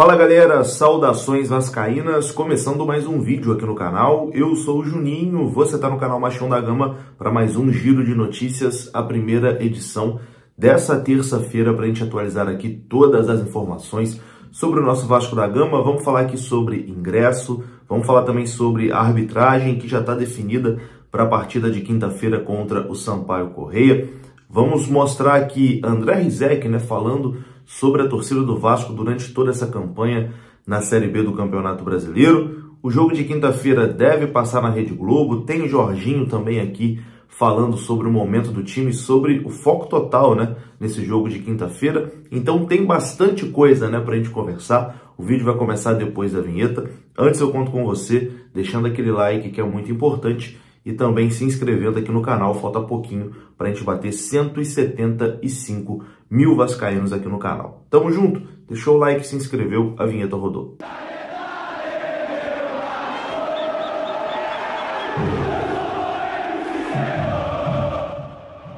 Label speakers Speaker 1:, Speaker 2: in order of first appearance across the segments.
Speaker 1: Fala galera, saudações vascaínas, começando mais um vídeo aqui no canal. Eu sou o Juninho, você está no canal Machão da Gama para mais um giro de notícias, a primeira edição dessa terça-feira para a gente atualizar aqui todas as informações sobre o nosso Vasco da Gama. Vamos falar aqui sobre ingresso, vamos falar também sobre a arbitragem que já está definida para a partida de quinta-feira contra o Sampaio Corrêa. Vamos mostrar aqui André Rizek, falando sobre a torcida do Vasco durante toda essa campanha na Série B do Campeonato Brasileiro. O jogo de quinta-feira deve passar na Rede Globo. Tem o Jorginho também aqui falando sobre o momento do time, sobre o foco total, nesse jogo de quinta-feira. Então tem bastante coisa, para a gente conversar. O vídeo vai começar depois da vinheta. Antes eu conto com você, deixando aquele like que é muito importante e também se inscrevendo aqui no canal. Falta pouquinho para a gente bater 175 mil vascaínos aqui no canal. Tamo junto? Deixou o like, se inscreveu, a vinheta rodou.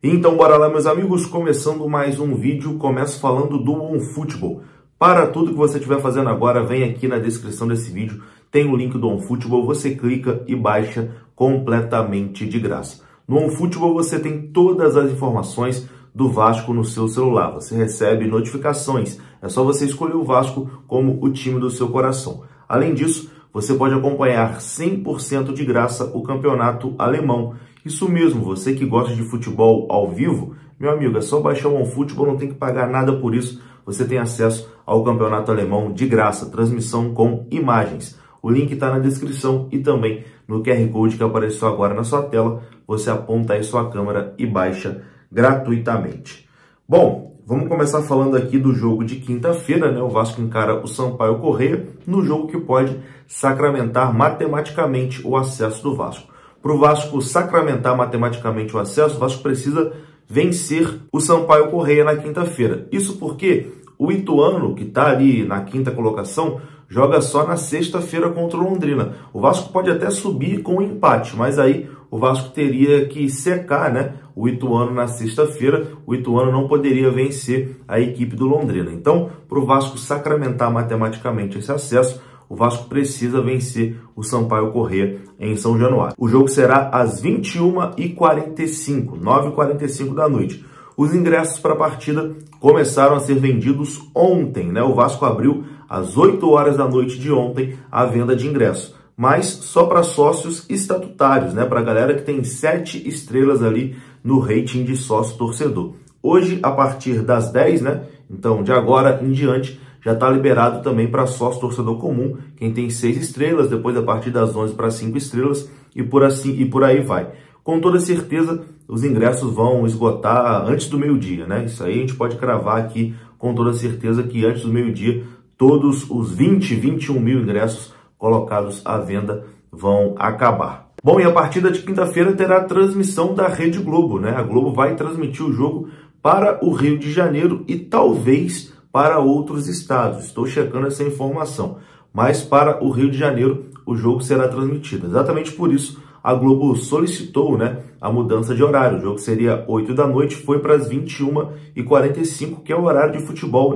Speaker 1: Então bora lá, meus amigos, começando mais um vídeo. Começo falando do OneFootball. Para tudo que você estiver fazendo agora, vem aqui na descrição desse vídeo, tem o link do OneFootball, você clica e baixa completamente de graça. No OneFootball você tem todas as informações do Vasco no seu celular, você recebe notificações, é só você escolher o Vasco como o time do seu coração. Além disso, você pode acompanhar 100% de graça o campeonato alemão. Isso mesmo, você que gosta de futebol ao vivo, meu amigo, é só baixar o OneFootball, não tem que pagar nada por isso, você tem acesso ao campeonato alemão de graça, transmissão com imagens. O link está na descrição e também no QR Code que apareceu agora na sua tela. Você aponta aí sua câmera e baixa gratuitamente. Bom, vamos começar falando aqui do jogo de quinta-feira, O Vasco encara o Sampaio Corrêa no jogo que pode sacramentar matematicamente o acesso do Vasco. Para o Vasco sacramentar matematicamente o acesso, o Vasco precisa vencer o Sampaio Corrêa na quinta-feira. Isso porque o Ituano, que está ali na quinta colocação, joga só na sexta-feira contra o Londrina. O Vasco pode até subir com um empate, mas aí o Vasco teria que secar, o Ituano na sexta-feira. O Ituano não poderia vencer a equipe do Londrina. Então, para o Vasco sacramentar matematicamente esse acesso, o Vasco precisa vencer o Sampaio Corrêa em São Januário. O jogo será às 21h45, 9h45 da noite. Os ingressos para a partida começaram a ser vendidos ontem, O Vasco abriu às 8 horas da noite de ontem a venda de ingressos, mas só para sócios estatutários, para a galera que tem 7 estrelas ali no rating de sócio torcedor. Hoje, a partir das 10, então de agora em diante, já está liberado também para sócio torcedor comum, quem tem 6 estrelas, depois a partir das 11 para 5 estrelas e por aí vai. Com toda certeza, os ingressos vão esgotar antes do meio-dia, Isso aí a gente pode cravar aqui com toda certeza que antes do meio-dia todos os 21 mil ingressos colocados à venda vão acabar. Bom, e a partida de quinta-feira terá transmissão da Rede Globo, A Globo vai transmitir o jogo para o Rio de Janeiro e talvez para outros estados. Estou checando essa informação. Mas para o Rio de Janeiro o jogo será transmitido. Exatamente por isso a Globo solicitou, a mudança de horário. O jogo seria 8 da noite, foi para as 21h45, que é o horário de futebol,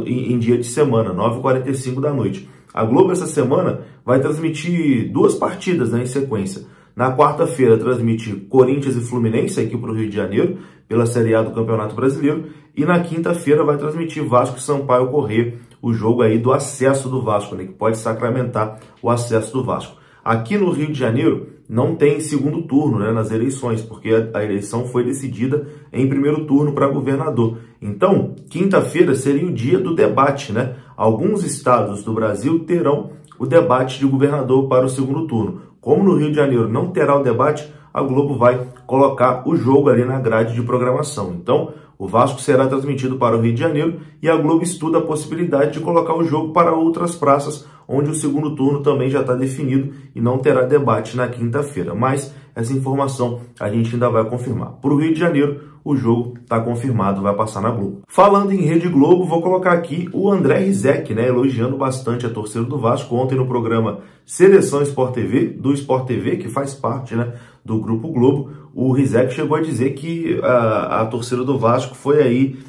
Speaker 1: em dia de semana, 9h45 da noite. A Globo essa semana vai transmitir 2 partidas, em sequência. Na quarta-feira transmite Corinthians e Fluminense aqui para o Rio de Janeiro, pela Série A do Campeonato Brasileiro. E na quinta-feira vai transmitir Vasco e Sampaio Corrêa, o jogo aí do acesso do Vasco, que pode sacramentar o acesso do Vasco. Aqui no Rio de Janeiro não tem segundo turno, nas eleições, porque a eleição foi decidida em primeiro turno para governador. Então, quinta-feira seria o dia do debate, Alguns estados do Brasil terão o debate de governador para o segundo turno. Como no Rio de Janeiro não terá o debate, a Globo vai colocar o jogo ali na grade de programação. Então, o Vasco será transmitido para o Rio de Janeiro e a Globo estuda a possibilidade de colocar o jogo para outras praças, onde o segundo turno também já está definido e não terá debate na quinta-feira. Mas essa informação a gente ainda vai confirmar. Para o Rio de Janeiro, o jogo está confirmado, vai passar na Globo. Falando em Rede Globo, vou colocar aqui o André Rizek, elogiando bastante a torcida do Vasco ontem no programa Seleção Sport TV, do Sport TV, que faz parte, do Grupo Globo, o Rizek chegou a dizer que a torcida do Vasco foi aí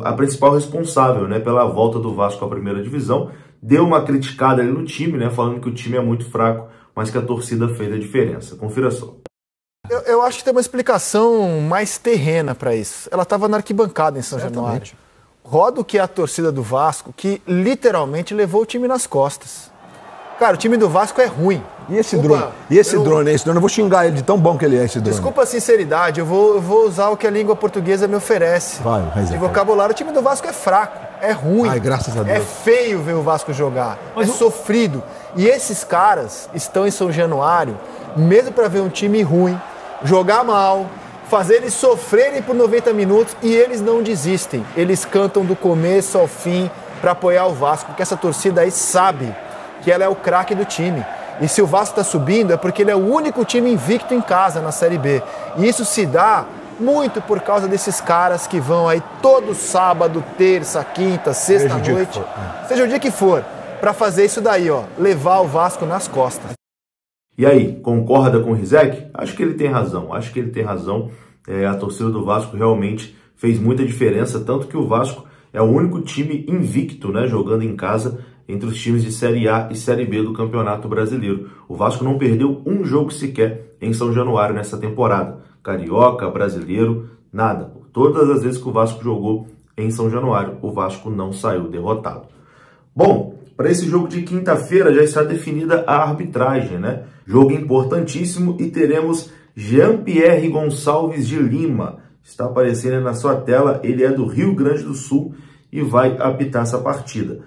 Speaker 1: a principal responsável, né, pela volta do Vasco à primeira divisão. Deu uma criticada ali no time, né, falando que o time é muito fraco, mas que a torcida fez a diferença. Confira só.
Speaker 2: Eu acho que tem uma explicação mais terrena para isso. Ela estava na arquibancada em São Januário. Rodo que é a torcida do Vasco, que literalmente levou o time nas costas. Cara, o time do Vasco é ruim.
Speaker 3: E esse drone? E esse drone? Esse drone, eu vou xingar ele de tão bom que ele é, esse drone.
Speaker 2: Desculpa a sinceridade, eu vou usar o que a língua portuguesa me oferece.
Speaker 3: Vai,
Speaker 2: de vocabulário, o time do Vasco é fraco, é ruim.
Speaker 3: Ai, graças a Deus.
Speaker 2: É feio ver o Vasco jogar, é sofrido. E esses caras estão em São Januário, mesmo para ver um time ruim, jogar mal, fazer eles sofrerem por 90 minutos, e eles não desistem. Eles cantam do começo ao fim para apoiar o Vasco, porque essa torcida aí sabe que ela é o craque do time. E se o Vasco está subindo é porque ele é o único time invicto em casa na Série B. E isso se dá muito por causa desses caras que vão aí todo sábado, terça, quinta, sexta-noite, seja o dia que for, para fazer isso daí, ó, levar o Vasco nas costas.
Speaker 1: E aí, concorda com o Rizek? Acho que ele tem razão, a torcida do Vasco realmente fez muita diferença, tanto que o Vasco é o único time invicto, né, jogando em casa entre os times de Série A e Série B do Campeonato Brasileiro. O Vasco não perdeu um jogo sequer em São Januário nessa temporada. Carioca, Brasileiro, nada. Todas as vezes que o Vasco jogou em São Januário, o Vasco não saiu derrotado. Bom, para esse jogo de quinta-feira já está definida a arbitragem, né? Jogo importantíssimo e teremos Jean-Pierre Gonçalves de Lima. Está aparecendo aí na sua tela, ele é do Rio Grande do Sul e vai apitar essa partida.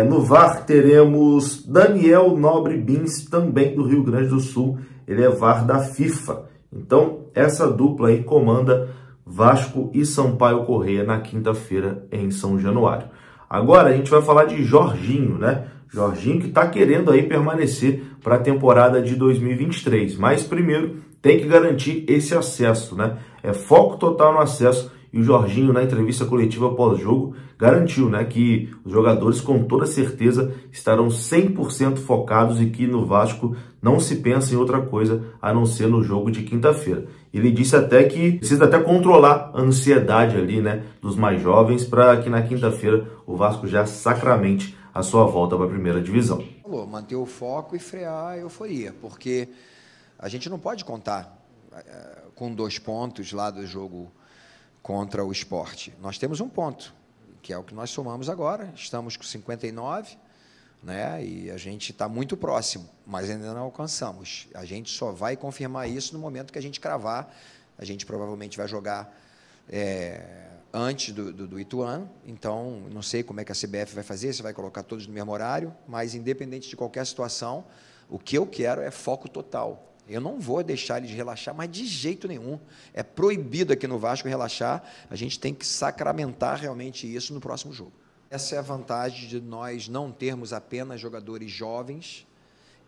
Speaker 1: No VAR teremos Daniel Nobre Bins, também do Rio Grande do Sul, ele é VAR da FIFA. Então, essa dupla aí comanda Vasco e Sampaio Corrêa na quinta-feira em São Januário. Agora a gente vai falar de Jorginho, né? Jorginho que está querendo aí permanecer para a temporada de 2023, mas primeiro tem que garantir esse acesso, né? É foco total no acesso. E o Jorginho, na entrevista coletiva pós-jogo, garantiu, né, que os jogadores com toda certeza estarão 100% focados e que no Vasco não se pensa em outra coisa a não ser no jogo de quinta-feira. Ele disse até que precisa até controlar a ansiedade ali, né, dos mais jovens para que na quinta-feira o Vasco já sacramente a sua volta para a primeira divisão.
Speaker 4: Manter o foco e frear a euforia, porque a gente não pode contar com 2 pontos lá do jogo contra o Sport. Nós temos 1 ponto, que é o que nós somamos agora, estamos com 59, né? E a gente está muito próximo, mas ainda não alcançamos. A gente só vai confirmar isso no momento que a gente cravar. A gente provavelmente vai jogar antes do Ituano, então não sei como é que a CBF vai fazer, se vai colocar todos no mesmo horário, mas independente de qualquer situação, o que eu quero é foco total. Eu não vou deixar eles relaxar, mas de jeito nenhum. É proibido aqui no Vasco relaxar. A gente tem que sacramentar realmente isso no próximo jogo. Essa é a vantagem de nós não termos apenas jogadores jovens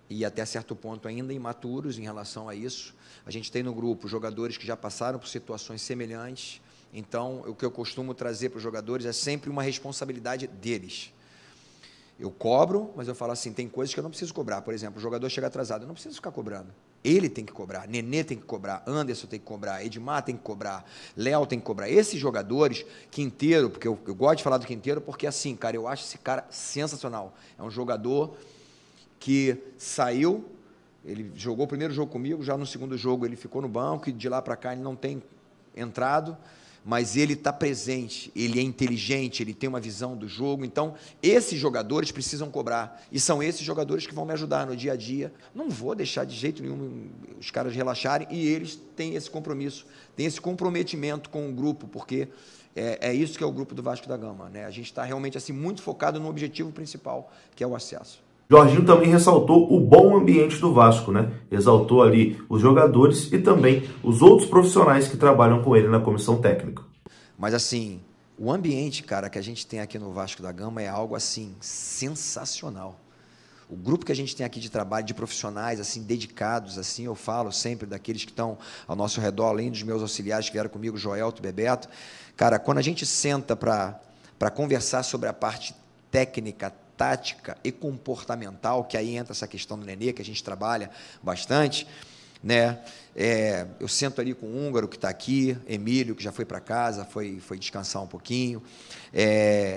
Speaker 4: e até certo ponto ainda imaturos em relação a isso. A gente tem no grupo jogadores que já passaram por situações semelhantes. Então, o que eu costumo trazer para os jogadores é sempre uma responsabilidade deles. Eu cobro, mas eu falo assim, tem coisas que eu não preciso cobrar. Por exemplo, o jogador chega atrasado, eu não preciso ficar cobrando. Ele tem que cobrar, Nenê tem que cobrar, Anderson tem que cobrar, Edmar tem que cobrar, Léo tem que cobrar. Esses jogadores, Quinteiro, porque eu gosto de falar do Quinteiro, porque assim, cara, eu acho esse cara sensacional. É um jogador que saiu, ele jogou o primeiro jogo comigo, já no segundo jogo ele ficou no banco e de lá para cá ele não tem entrado, mas ele está presente, ele é inteligente, ele tem uma visão do jogo. Então, esses jogadores precisam cobrar, e são esses jogadores que vão me ajudar no dia a dia. Não vou deixar de jeito nenhum os caras relaxarem, e eles têm esse compromisso, têm esse comprometimento com o grupo, porque é isso que é o grupo do Vasco da Gama, né? A gente está realmente assim, muito focado no objetivo principal, que é o acesso.
Speaker 1: Jorginho também ressaltou o bom ambiente do Vasco, né? Exaltou ali os jogadores e também os outros profissionais que trabalham com ele na comissão técnica.
Speaker 4: Mas assim, o ambiente, cara, que a gente tem aqui no Vasco da Gama é algo assim sensacional. O grupo que a gente tem aqui de trabalho, de profissionais assim dedicados, assim, eu falo sempre daqueles que estão ao nosso redor, além dos meus auxiliares que vieram comigo, Joelto e Bebeto. Cara, quando a gente senta para conversar sobre a parte técnica, tática e comportamental, que aí entra essa questão do Nenê, que a gente trabalha bastante, né? Eu sento ali com o húngaro que está aqui, Emílio, que já foi para casa, foi descansar um pouquinho,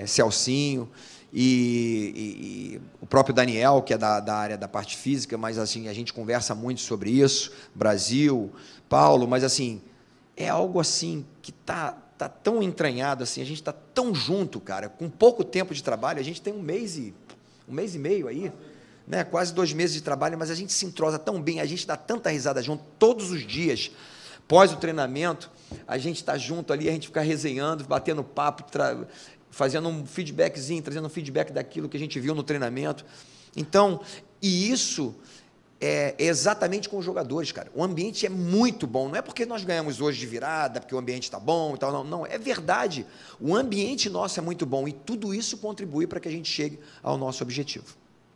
Speaker 4: Celcinho, e o próprio Daniel, que é da área da parte física, mas assim, a gente conversa muito sobre isso, Brasil, Paulo, mas assim, é algo assim que tá tão entranhado, assim, a gente está tão junto, cara, com pouco tempo de trabalho, a gente tem um mês e meio aí, né, quase 2 meses de trabalho, mas a gente se entrosa tão bem, a gente dá tanta risada junto todos os dias, pós o treinamento, a gente está junto ali, a gente fica resenhando, batendo papo, fazendo um feedbackzinho, trazendo um feedback daquilo que a gente viu no treinamento. Então, e isso é exatamente com os jogadores, cara. O ambiente é muito bom. Não é porque nós ganhamos hoje de virada, porque o ambiente está bom e tal. Não, é verdade. O ambiente nosso é muito bom e tudo isso contribui para que a gente chegue ao nosso objetivo.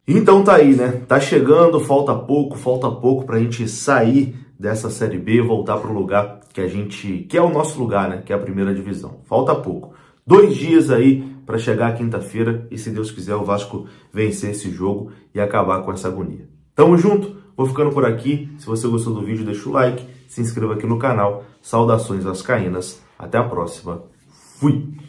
Speaker 1: Então tá aí, né? Tá chegando, falta pouco pra gente sair dessa Série B e voltar pro lugar que é o nosso lugar, né? Que é a primeira divisão. Falta pouco. 2 dias aí para chegar à quinta-feira e, se Deus quiser, o Vasco vencer esse jogo e acabar com essa agonia. Tamo junto, vou ficando por aqui. Se você gostou do vídeo, deixa o like, se inscreva aqui no canal. Saudações vascaínas, até a próxima. Fui!